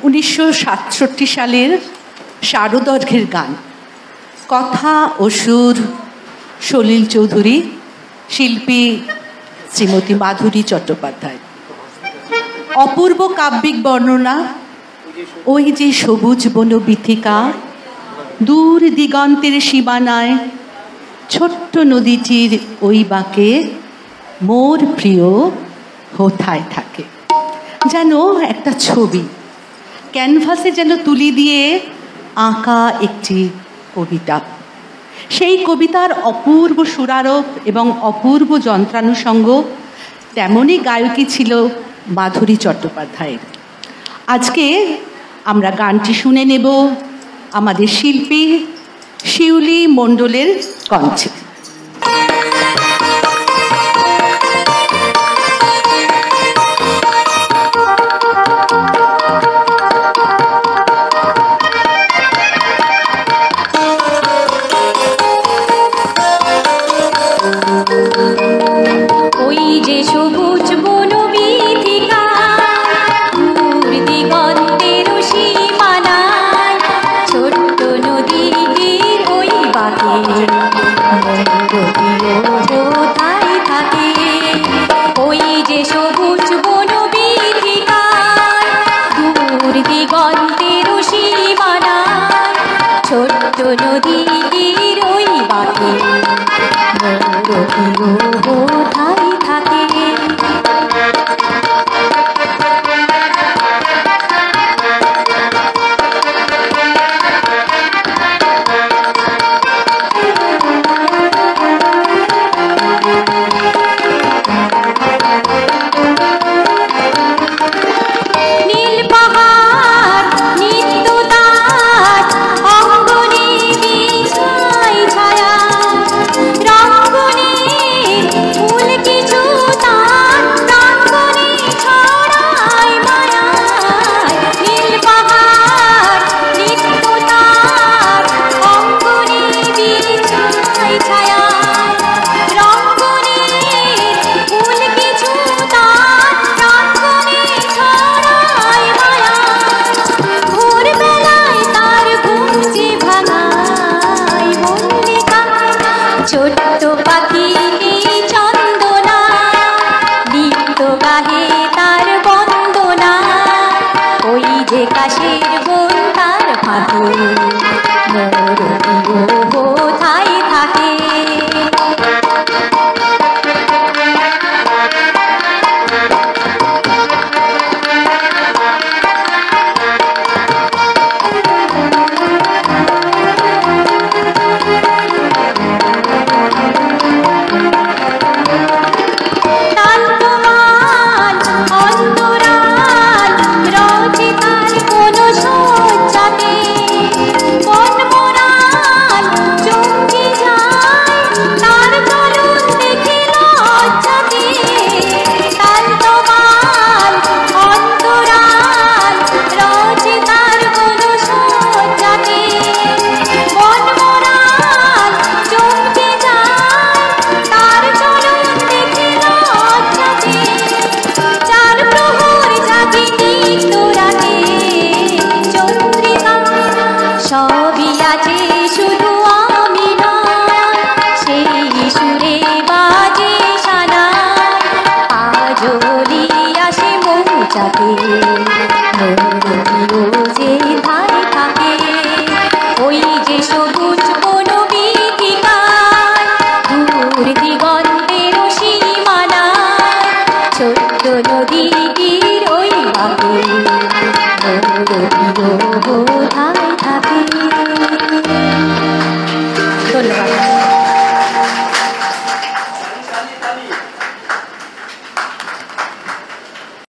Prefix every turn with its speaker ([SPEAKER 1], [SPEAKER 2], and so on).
[SPEAKER 1] 1967 সালের শারদর্ঘের গান। কথা ও সুর সলিল চৌধুরী, শিল্পী শ্রীমতী মাধুরী চট্টোপাধ্যায়। অপূর্ব কাব্যিক বর্ণনা। ওই যে সবুজ বনবীথিকা, দূর দিগন্তের সীমানায় ছোট্ট নদীটির ওই বাঁকে মোর প্রিয় কোথায় থাকে। যেন একটা ছবি ক্যানভাসে যেন তুলি দিয়ে আঁকা একটি কবিতা। সেই কবিতার অপূর্ব সুরারোপ এবং অপূর্ব যন্ত্রানুষঙ্গ, তেমনই গায়কী ছিল মাধুরী চট্টোপাধ্যায়ের। আজকে আমরা গানটি শুনে নেব আমাদের শিল্পী শিউলি মণ্ডলের কণ্ঠে।
[SPEAKER 2] নদীটির ওই বাঁকে